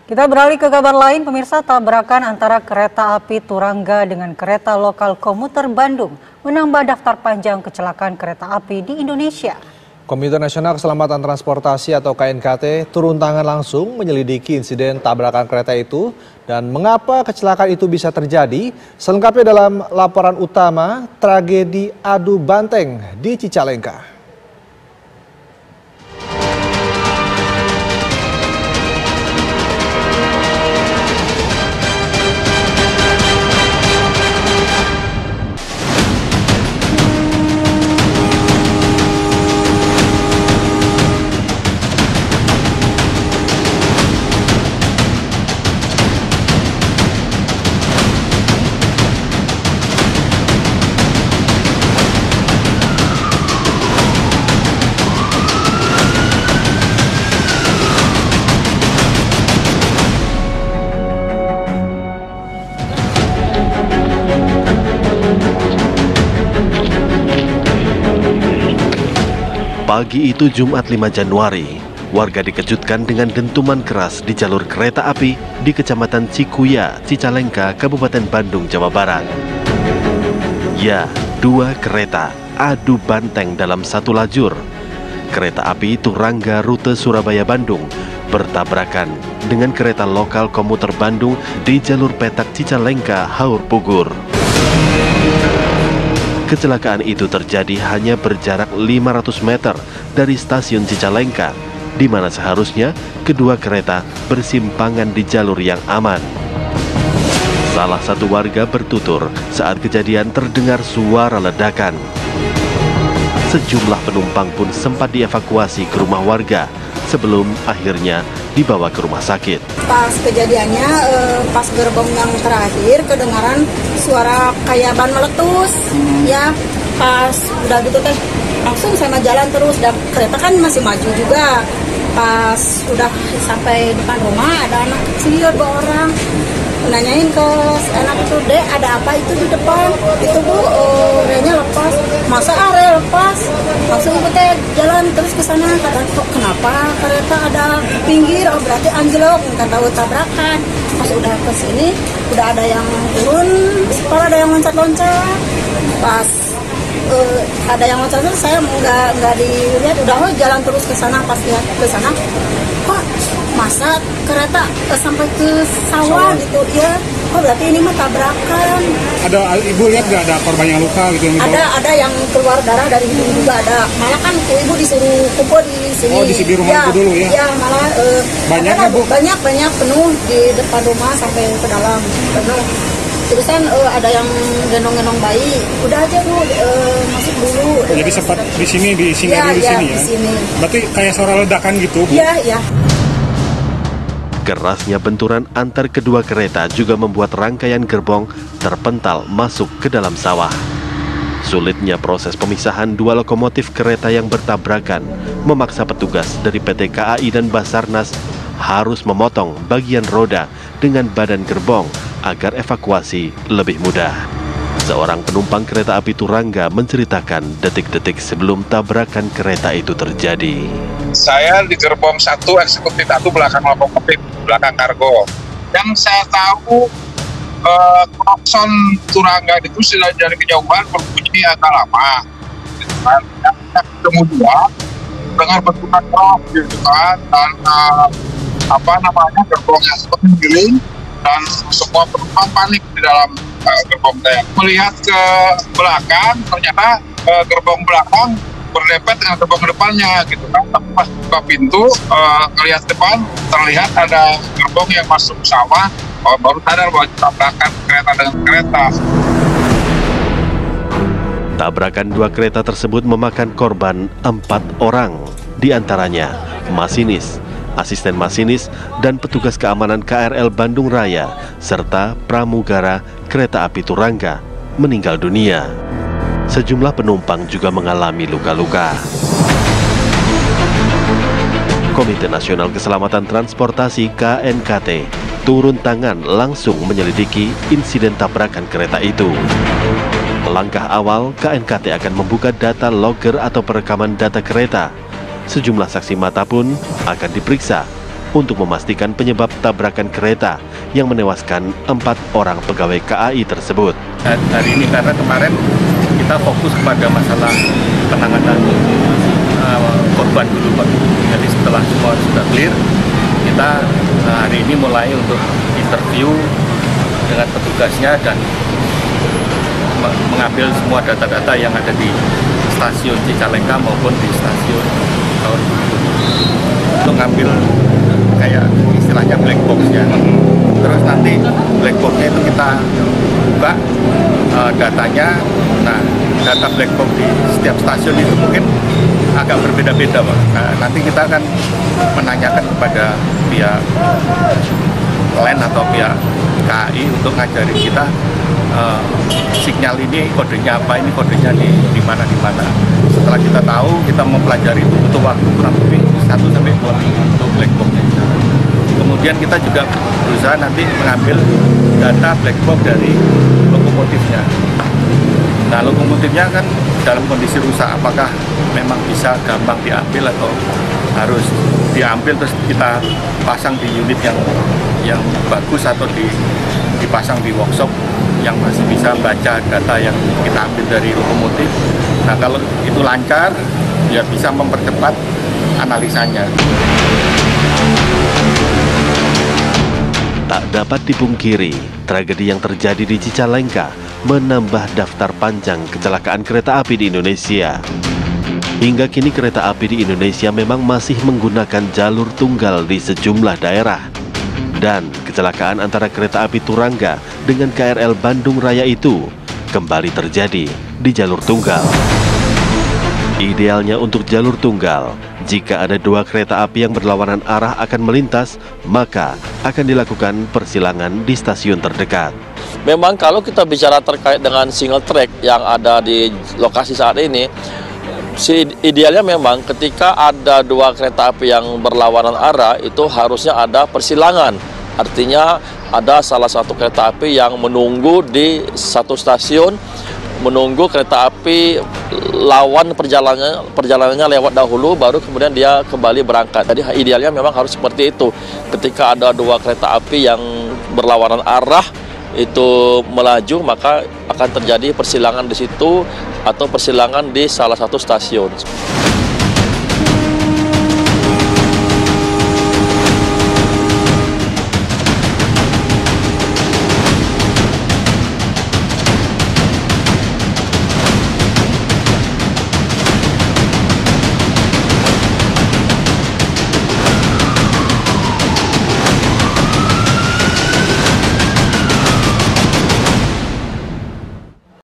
Kita beralih ke kabar lain, pemirsa. Tabrakan antara kereta api Turangga dengan kereta lokal komuter Bandung menambah daftar panjang kecelakaan kereta api di Indonesia. Komite Nasional Keselamatan Transportasi atau KNKT turun tangan langsung menyelidiki insiden tabrakan kereta itu dan mengapa kecelakaan itu bisa terjadi. Selengkapnya dalam laporan utama tragedi adu banteng di Cicalengka. Pagi itu Jumat 5 Januari, warga dikejutkan dengan dentuman keras di jalur kereta api di Kecamatan Cikuya, Cicalengka, Kabupaten Bandung, Jawa Barat. Ya, dua kereta adu banteng dalam satu lajur. Kereta api Turangga rute Surabaya-Bandung bertabrakan dengan kereta lokal komuter Bandung di jalur petak Cicalengka, Haur Pugur. Kecelakaan itu terjadi hanya berjarak 500 meter dari stasiun Cicalengka, di mana seharusnya kedua kereta bersimpangan di jalur yang aman. Salah satu warga bertutur saat kejadian terdengar suara ledakan. Sejumlah penumpang pun sempat dievakuasi ke rumah warga sebelum akhirnya dibawa ke rumah sakit. Pas kejadiannya, pas gerbong yang terakhir kedengaran suara kayak ban meletus. Ya, pas udah gitu teh langsung sama jalan terus, dan kereta kan masih maju juga. Pas udah sampai depan rumah ada anak kecil 2 orang. Nanyain ke anak itu, "Dek, ada apa itu di depan?" "Itu Bu, relnya lepas." "Masa rel lepas?" Langsung ibu teh jalan terus ke sana. Kata, "Kok kenapa kereta ada pinggir?" "Oh, berarti anjlok." Kata tabrakan. Pas udah ke sini udah ada yang turun, sekolah ada yang loncat-loncat. Pas ada yang loncat, saya nggak dilihat, udah jalan terus ke sana. Pas lihat ke sana, kok masa kereta sampai ke sawah gitu ya? Oh, berarti ini mah tabrakan. Ada ibu lihat nggak ada korban yang luka gitu? Ada yang keluar darah dari hidung juga ada. Malah kan ibu disuruh kumpul di sini. Oh, di rumah ya, ibu dulu ya? Ya, malah banyak ya, Bu? Banyak penuh di depan rumah sampai ke dalam penuh. Terusan ada yang gendong-gendong bayi. Udah aja Bu, masuk dulu. Jadi sempat di sini, singgah di sini ya? Di sini. Berarti kayak suara ledakan gitu, Bu? Iya. Kerasnya benturan antar kedua kereta juga membuat rangkaian gerbong terpental masuk ke dalam sawah. Sulitnya proses pemisahan dua lokomotif kereta yang bertabrakan memaksa petugas dari PT KAI dan Basarnas harus memotong bagian roda dengan badan gerbong agar evakuasi lebih mudah. Seorang penumpang kereta api Turangga menceritakan detik-detik sebelum tabrakan kereta itu terjadi. Saya di gerbong 1 eksekutif 1 belakang lokomotif, belakang kargo. Yang saya tahu klakson Turangga itu sudah dari kejauhan berbunyi agak lama. Kemudian dengar benturan keras gitu kan, dan gerbongnya sempat menggiling dan semua penumpang panik di dalam gerbong teh. Melihat ke belakang, ternyata gerbong belakang berdempet dengan gerbong depannya gitu kan. Tapi pas buka pintu, ngelihat depan, terlihat ada gerbong yang masuk sawah. Baru sadar bahwa tabrakan kereta dengan kereta. Tabrakan dua kereta tersebut memakan korban 4 orang, di antaranya masinis, asisten masinis, dan petugas keamanan KRL Bandung Raya, serta pramugara kereta api Turangga meninggal dunia. Sejumlah penumpang juga mengalami luka-luka. Komite Nasional Keselamatan Transportasi KNKT turun tangan langsung menyelidiki insiden tabrakan kereta itu. Langkah awal, KNKT akan membuka data logger atau perekaman data kereta. Sejumlah saksi mata pun akan diperiksa untuk memastikan penyebab tabrakan kereta yang menewaskan 4 orang pegawai KAI tersebut. Hari ini karena kemarin kita fokus kepada masalah penanganan korban dulu, Pak. Jadi setelah semua sudah clear, kita hari ini mulai untuk interview dengan petugasnya dan mengambil semua data-data yang ada di stasiun Cicalengka maupun di stasiun Tahun untuk ngambil kayak istilahnya black box ya. Terus nanti black boxnya itu kita buka datanya. Nah, data black box di setiap stasiun itu mungkin agak berbeda-beda, Pak. Nah, nanti kita akan menanyakan kepada pihak LAN atau pihak KAI untuk ngajarin kita sinyal ini kodenya apa, ini kodenya di mana. Setelah kita tahu, kita mempelajari itu butuh waktu kurang lebih 1 sampai 2 minggu untuk black box-nya. Kemudian kita juga berusaha nanti mengambil data black box dari lokomotifnya. Nah, lokomotifnya kan dalam kondisi rusak, apakah memang bisa gampang diambil atau harus diambil terus kita pasang di unit yang bagus atau dipasang di workshop yang masih bisa baca data yang kita ambil dari lokomotif. Nah, kalau itu lancar, ya bisa mempercepat analisanya. Tak dapat dipungkiri, tragedi yang terjadi di Cicalengka menambah daftar panjang kecelakaan kereta api di Indonesia. Hingga kini kereta api di Indonesia memang masih menggunakan jalur tunggal di sejumlah daerah. Dan kecelakaan antara kereta api Turangga dengan KRL Bandung Raya itu kembali terjadi di jalur tunggal. Idealnya untuk jalur tunggal, jika ada 2 kereta api yang berlawanan arah akan melintas, maka akan dilakukan persilangan di stasiun terdekat. Memang kalau kita bicara terkait dengan single track yang ada di lokasi saat ini, idealnya memang ketika ada 2 kereta api yang berlawanan arah itu harusnya ada persilangan. Artinya ada salah satu kereta api yang menunggu di satu stasiun, menunggu kereta api lawan perjalanannya lewat dahulu, baru kemudian dia kembali berangkat. Jadi idealnya memang harus seperti itu. Ketika ada 2 kereta api yang berlawanan arah itu melaju, maka akan terjadi persilangan di situ atau persilangan di salah satu stasiun.